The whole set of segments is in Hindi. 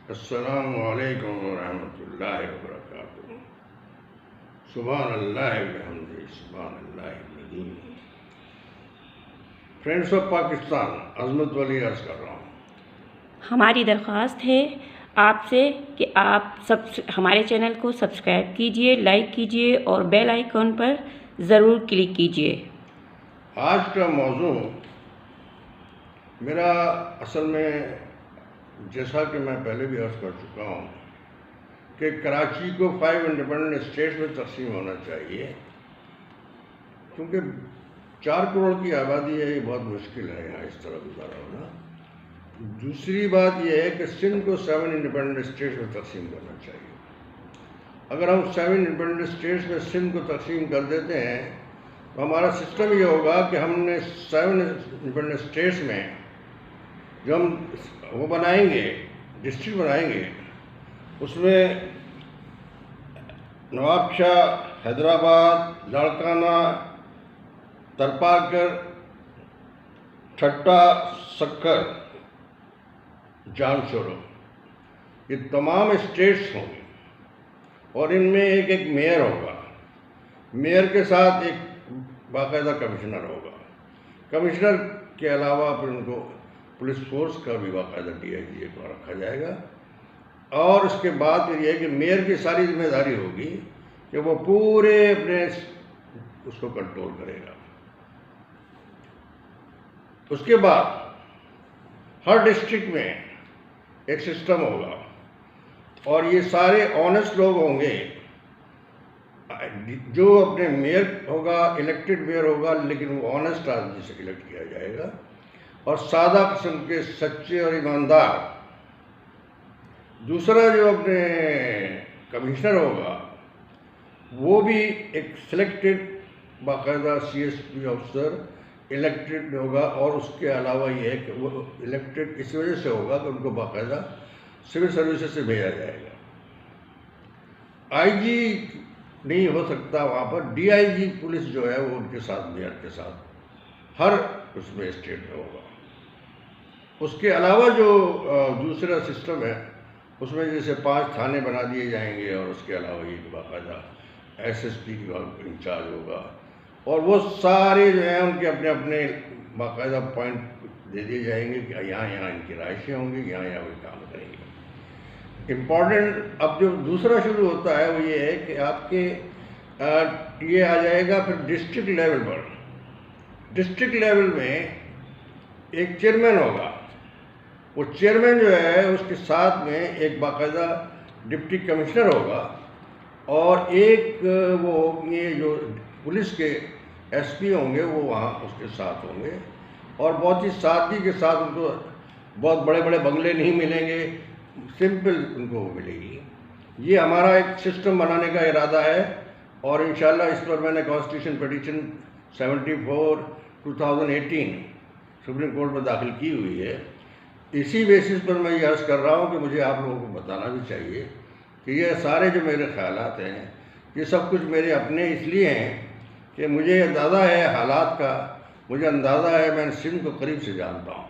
अस्सलामु अलैकुम वरहमतुल्लाहि वबरकातुहू। सुभानअल्लाह बिहम्दिही सुभानअल्लाहिल-अज़ीम। फ्रेंड्स ऑफ पाकिस्तान, अज़मत वली अर्ज़ कर रहा हूँ। हमारी दरख्वास्त है आपसे कि आप सब हमारे चैनल को सब्सक्राइब कीजिए, लाइक कीजिए और बेल आइकॉन पर ज़रूर क्लिक कीजिए। आज का मौजू मेरा असल में, जैसा कि मैं पहले भी अर्ज़ कर चुका हूँ कि कराची को 5 इंडिपेंडेंट स्टेट्स में तकसीम होना चाहिए, क्योंकि 4 करोड़ की आबादी है। ये बहुत मुश्किल है यहाँ इस तरह गुजारा होना। दूसरी बात यह है कि सिंध को 7 इंडिपेंडेंट स्टेट्स में तकसीम करना चाहिए। अगर हम 7 इंडिपेंडेंट स्टेट्स में सिंध को तकसीम कर देते हैं तो हमारा सिस्टम ये होगा कि हमने 7 इंडिपेंडेंट स्टेट्स में जो हम वो बनाएंगे, डिस्ट्रिक्ट बनाएंगे, उसमें नवाबशाह, हैदराबाद, लाड़काना, तरपाकर, ठट्टा, सक्कर, जानशोरो, ये तमाम स्टेट्स होंगे और इनमें एक एक मेयर होगा। मेयर के साथ एक बाकायदा कमिश्नर होगा। कमिश्नर के अलावा फिर उनको पुलिस फोर्स का भी बाकायदा DIG को रखा जाएगा। और उसके बाद फिर यह कि मेयर की सारी जिम्मेदारी होगी कि वो पूरे अपने उसको कंट्रोल करेगा। उसके बाद हर डिस्ट्रिक्ट में एक सिस्टम होगा और ये सारे ऑनेस्ट लोग होंगे। जो अपने मेयर होगा, इलेक्टेड मेयर होगा, लेकिन वो ऑनेस्ट आदमी से इलेक्ट किया जाएगा और सादा किस्म के सच्चे और ईमानदार। दूसरा जो अपने कमिश्नर होगा वो भी एक सिलेक्टेड बाकायदा CSP ऑफिसर इलेक्टेड होगा और उसके अलावा ये है कि वो इलेक्टेड इस वजह से होगा कि उनको बाकायदा सिविल सर्विसेज से भेजा जाएगा। IG नहीं हो सकता वहाँ पर, DIG पुलिस जो है वो उनके साथ, मेयर के साथ हर उसमें स्टेट में होगा। उसके अलावा जो दूसरा सिस्टम है उसमें जैसे 5 थाने बना दिए जाएंगे और उसके अलावा एक बाकायदा SSP का इंचार्ज होगा और वो सारे जो हैं उनके अपने अपने बाकायदा पॉइंट दे दिए जाएंगे कि यहाँ यहाँ इनकी राइशें होंगी, यहाँ यहाँ वो काम करेंगे। इम्पॉर्टेंट अब जो दूसरा शुरू होता है वो ये है कि आपके ये आ जाएगा फिर डिस्ट्रिक्ट लेवल पर। डिस्ट्रिक्ट लेवल में एक चेयरमैन होगा। वो चेयरमैन जो है उसके साथ में एक बाकायदा डिप्टी कमिश्नर होगा और एक वो ये जो पुलिस के SP होंगे वो वहाँ उसके साथ होंगे और बहुत ही सादगी के साथ उनको बहुत बड़े बड़े बंगले नहीं मिलेंगे, सिंपल उनको मिलेगी। ये हमारा एक सिस्टम बनाने का इरादा है और इंशाल्लाह इस पर मैंने कॉन्स्टिट्यूशन पिटीशन 74/2018 सुप्रीम कोर्ट में दाखिल की हुई है। इसी बेसिस पर मैं ये अर्ज़ कर रहा हूँ कि मुझे आप लोगों को बताना भी चाहिए कि ये सारे जो मेरे ख्यालात हैं ये सब कुछ मेरे अपने इसलिए हैं कि मुझे अंदाज़ा है हालात का, मुझे अंदाज़ा है, मैं सिंध को करीब से जानता हूँ।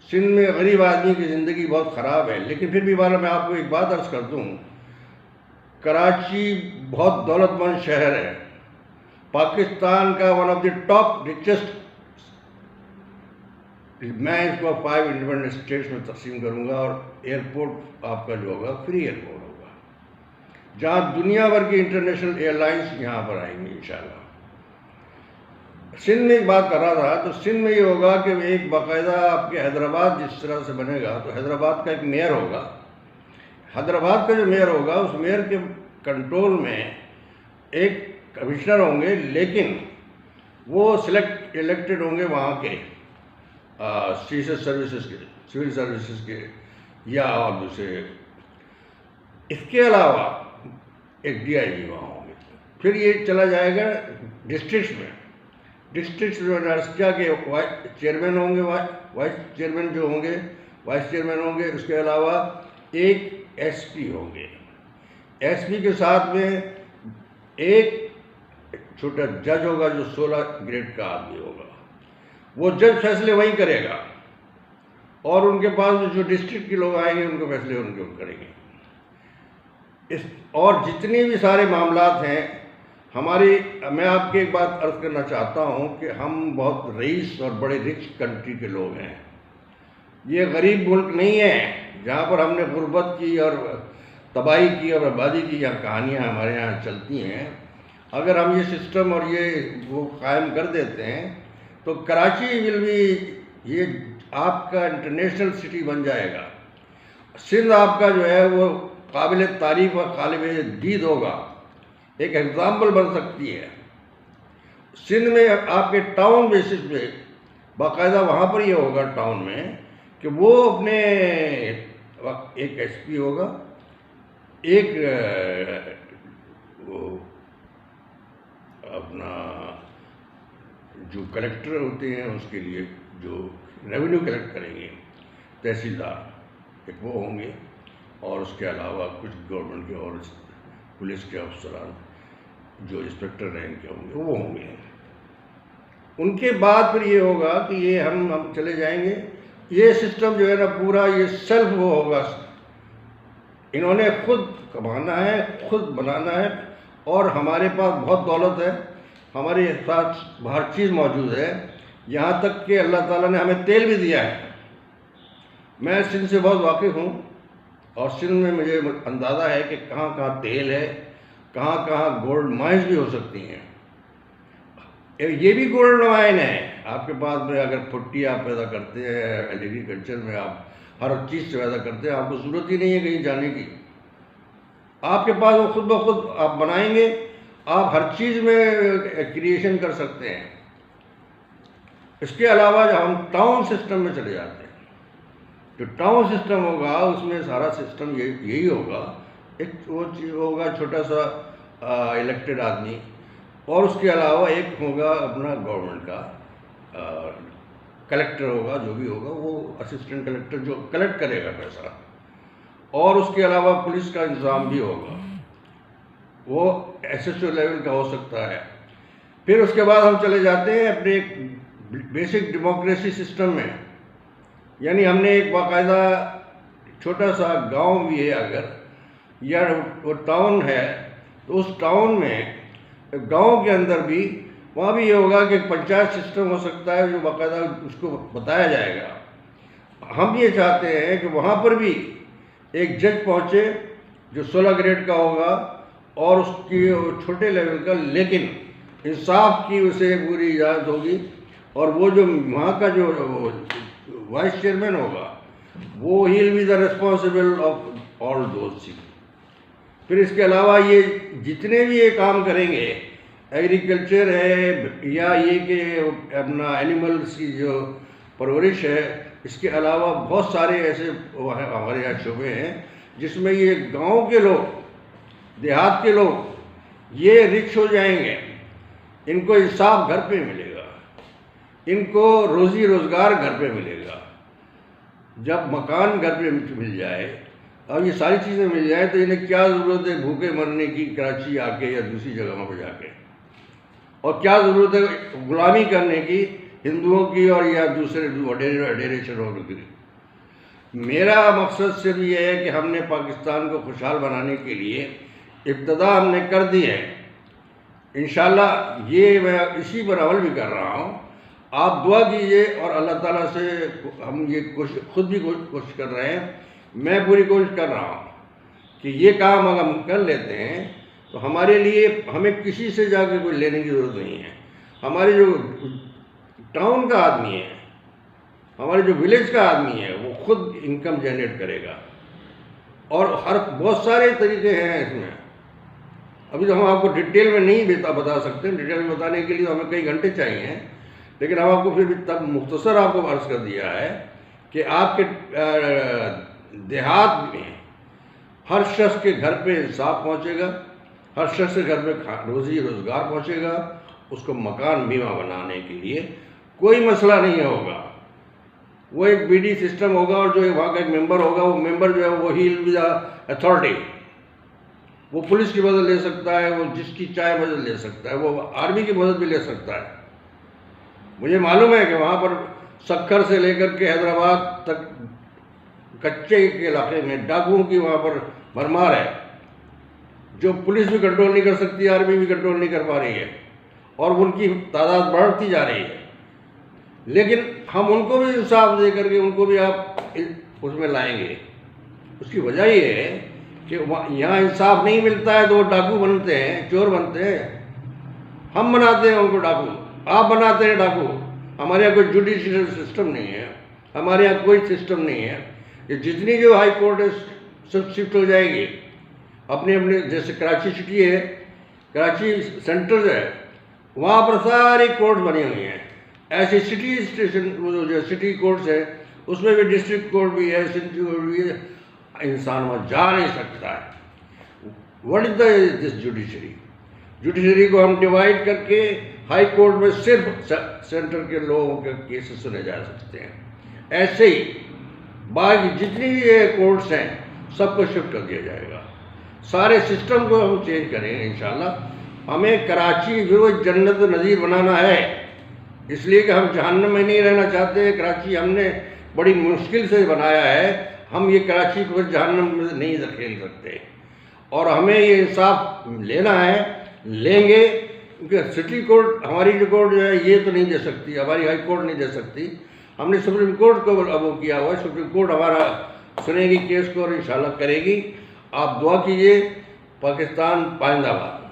सिंध में गरीब आदमी की ज़िंदगी बहुत ख़राब है, लेकिन फिर भी मैं आपको एक बात अर्ज़ कर दूँ, कराची बहुत दौलतमंद शहर है, पाकिस्तान का one of the top richest. मैं इसको 5 इंडिपेंडेंट स्टेट्स में तकसीम करूँगा और एयरपोर्ट आपका जो होगा फ्री एयरपोर्ट होगा, जहाँ दुनिया भर की इंटरनेशनल एयरलाइंस यहाँ पर आएंगी इंशाल्लाह। सिंध में एक बात कर रहा था तो सिंध में ये होगा कि एक बाकायदा आपके हैदराबाद जिस तरह से बनेगा तो हैदराबाद का एक मेयर होगा। हैदराबाद का जो मेयर होगा उस मेयर के कंट्रोल में एक कमिश्नर होंगे, लेकिन वो इलेक्टेड होंगे वहाँ के सर्विसेज के, सिविल सर्विसेज के या और दूसरे। इसके अलावा एक DIG वहाँ होंगे। फिर ये चला जाएगा डिस्ट्रिक्ट में। डिस्ट्रिक्ट क्या के चेयरमैन होंगे, वाइस चेयरमैन जो होंगे, वाइस चेयरमैन होंगे। उसके अलावा एक SP होंगे। SP के साथ में एक छोटा जज होगा जो 16 ग्रेड का आदमी होगा। वो जज फैसले वहीं करेगा और उनके पास जो डिस्ट्रिक्ट के लोग आएंगे उनके फैसले उनके करेंगे। और जितने भी सारे मामलात हैं मैं आपकी एक बात अर्ज करना चाहता हूं कि हम बहुत रईस और बड़े रिच कंट्री के लोग हैं। ये गरीब मुल्क नहीं है जहां पर हमने गुर्बत की और तबाही की और बर्बादी की यहाँ कहानियाँ हमारे यहाँ चलती हैं। अगर हम ये सिस्टम और ये वो कायम कर देते हैं तो कराची विल भी ये आपका इंटरनेशनल सिटी बन जाएगा। सिंध आपका जो है वो काबिल तारीफ और काबिल दीद होगा, एक एग्ज़ाम्पल बन सकती है। सिंध में आपके टाउन बेसिस पे बाकायदा वहाँ पर ये होगा टाउन में कि वो अपने एक एसपी होगा, एक वो अपना जो कलेक्टर होते हैं उसके लिए जो रेवेन्यू कलेक्ट करेंगे तहसीलदार एक वो होंगे, और उसके अलावा कुछ गवर्नमेंट के और पुलिस के अफसरान जो इंस्पेक्टर रैंक के होंगे वो होंगे। उनके बाद फिर ये होगा कि ये हम चले जाएंगे। ये सिस्टम जो है ना पूरा ये सेल्फ वो होगा, इन्होंने खुद कमाना है, खुद बनाना है, और हमारे पास बहुत दौलत है, हमारे साथ हर चीज़ मौजूद है, यहाँ तक कि अल्लाह ताला ने हमें तेल भी दिया है। मैं सिंध से बहुत वाकिफ़ हूँ और सिंध में मुझे अंदाज़ा है कि कहाँ कहाँ तेल है, कहाँ कहाँ गोल्ड माइंस भी हो सकती हैं। ये भी गोल्ड माइन है आपके पास में। अगर पुट्टी आप पैदा करते हैं एग्रीकल्चर में, आप हर चीज़ से पैदा करते हैं, आपको ज़रूरत ही नहीं है कहीं जाने की, आपके पास वो खुद ब खुद आप बनाएंगे, आप हर चीज़ में क्रिएशन कर सकते हैं। इसके अलावा जब हम टाउन सिस्टम में चले जाते हैं, जो टाउन सिस्टम होगा उसमें सारा सिस्टम यही होगा, एक वो चीज़ होगा छोटा सा इलेक्टेड आदमी, और उसके अलावा एक होगा अपना गवर्नमेंट का कलेक्टर होगा, जो भी होगा वो असिस्टेंट कलेक्टर जो कलेक्ट करेगा पैसा, और उसके अलावा पुलिस का इंतज़ाम भी होगा, वो SHO लेवल का हो सकता है। फिर उसके बाद हम चले जाते हैं अपने एक बेसिक डेमोक्रेसी सिस्टम में, यानी हमने एक बाकायदा छोटा सा गांव भी है अगर, या वो टाउन है, तो उस टाउन में गांव के अंदर भी वहाँ भी ये होगा कि पंचायत सिस्टम हो सकता है जो बाकायदा उसको बताया जाएगा। हम ये चाहते हैं कि वहाँ पर भी एक जज पहुँचे जो 16 ग्रेड का होगा और उसकी छोटे लेवल का, लेकिन इंसाफ की उसे पूरी इजाज़त होगी, और वो जो वहाँ का जो वाइस चेयरमैन होगा वो he will be the responsible of all those things. फिर इसके अलावा ये जितने भी ये काम करेंगे, एग्रीकल्चर है या ये कि अपना एनिमल्स की जो परवरिश है, इसके अलावा बहुत सारे ऐसे हमारे यहाँ शोबे हैं जिसमें ये गांव के लोग, देहात के लोग ये रिच हो जाएंगे, इनको इंसाफ घर पे मिलेगा, इनको रोज़ी रोज़गार घर पे मिलेगा। जब मकान घर पे मिल जाए और ये सारी चीज़ें मिल जाए तो इन्हें क्या ज़रूरत है भूखे मरने की कराची आके या दूसरी जगहों पर जाके, और क्या ज़रूरत है गुलामी करने की हिंदुओं की और या दूसरे वडेरे शहरों की। मेरा मकसद सिर्फ ये है कि हमने पाकिस्तान को खुशहाल बनाने के लिए इब्तदा हमने कर दी है। इंशाल्लाह ये मैं इसी पर अमल भी कर रहा हूँ। आप दुआ कीजिए और अल्लाह ताला से हम ये खुद भी कोशिश कर रहे हैं, मैं पूरी कोशिश कर रहा हूँ कि ये काम अगर हम कर लेते हैं तो हमारे लिए हमें किसी से जाकर कोई लेने की ज़रूरत नहीं है। हमारे जो टाउन का आदमी है, हमारे जो विलेज का आदमी है, वो खुद इनकम जनरेट करेगा, और हर बहुत सारे तरीके हैं इसमें। अभी तो हम आपको डिटेल में नहीं बता सकते, डिटेल में बताने के लिए तो हमें कई घंटे चाहिए, लेकिन हम आपको फिर भी तब मुख्तसर आपको अर्ज़ कर दिया है कि आपके देहात में हर शख्स के घर पे इंसाफ पहुँचेगा, हर शख्स के घर पे रोज़ी रोज़गार पहुँचेगा, उसको मकान बीमा बनाने के लिए कोई मसला नहीं होगा। वो एक BD सिस्टम होगा, और जो वहाँ का एक मेंबर होगा, वो मेंबर जो है वो he will be the authority. वो पुलिस की मदद ले सकता है, वो जिसकी चाहे मदद ले सकता है, वो आर्मी की मदद भी ले सकता है। मुझे मालूम है कि वहाँ पर सक्खर से लेकर के हैदराबाद तक कच्चे के इलाके में डाकुओं की वहाँ पर भरमार है, जो पुलिस भी कंट्रोल नहीं कर सकती, आर्मी भी कंट्रोल नहीं कर पा रही है, और उनकी तादाद बढ़ती जा रही है। लेकिन हम उनको भी इंसाफ दे करके उनको भी आप उसमें लाएंगे। उसकी वजह ये है कि यहाँ इंसाफ नहीं मिलता है तो वो डाकू बनते हैं, चोर बनते हैं। हम बनाते हैं उनको डाकू, आप बनाते हैं डाकू। हमारे यहाँ कोई जुडिशियल सिस्टम नहीं है, हमारे यहाँ कोई सिस्टम नहीं है। ये जितनी जो हाई कोर्ट है सब शिफ्ट हो जाएगी अपने अपने, जैसे कराची सिटी है, कराची सेंटर है, वहाँ पर सारी कोर्ट बनी हुई हैं। ऐसे सिटी स्टेशन जो सिटी कोर्ट्स है उसमें भी डिस्ट्रिक्ट कोर्ट भी है, सिटी कोर्ट भी है। इंसान वहाँ जा नहीं सकता है। What is this judiciary? Judiciary को हम डिवाइड करके हाई कोर्ट में सिर्फ सेंटर के लोगों के केसेस सुने जा सकते हैं। ऐसे ही बाकी जितनी भी ये कोर्ट्स हैं सबको शिफ्ट कर दिया जाएगा। सारे सिस्टम को हम चेंज करेंगे इंशाल्लाह। हमें कराची वो जन्नत नज़ीर बनाना है, इसलिए कि हम जहन्नम में नहीं रहना चाहते। कराची हमने बड़ी मुश्किल से बनाया है, हम ये कराची को जहन्नम में नहीं धकेल सकते। और हमें ये इंसाफ लेना है, लेंगे, क्योंकि सिटी कोर्ट हमारी जो कोर्ट जो है ये तो नहीं दे सकती, हमारी हाई कोर्ट नहीं दे सकती। हमने सुप्रीम कोर्ट को अब वो किया हुआ है, सुप्रीम कोर्ट हमारा सुनेगी केस को और इंशाल्लाह करेगी। आप दुआ कीजिए। पाकिस्तान पाइंदाबाद।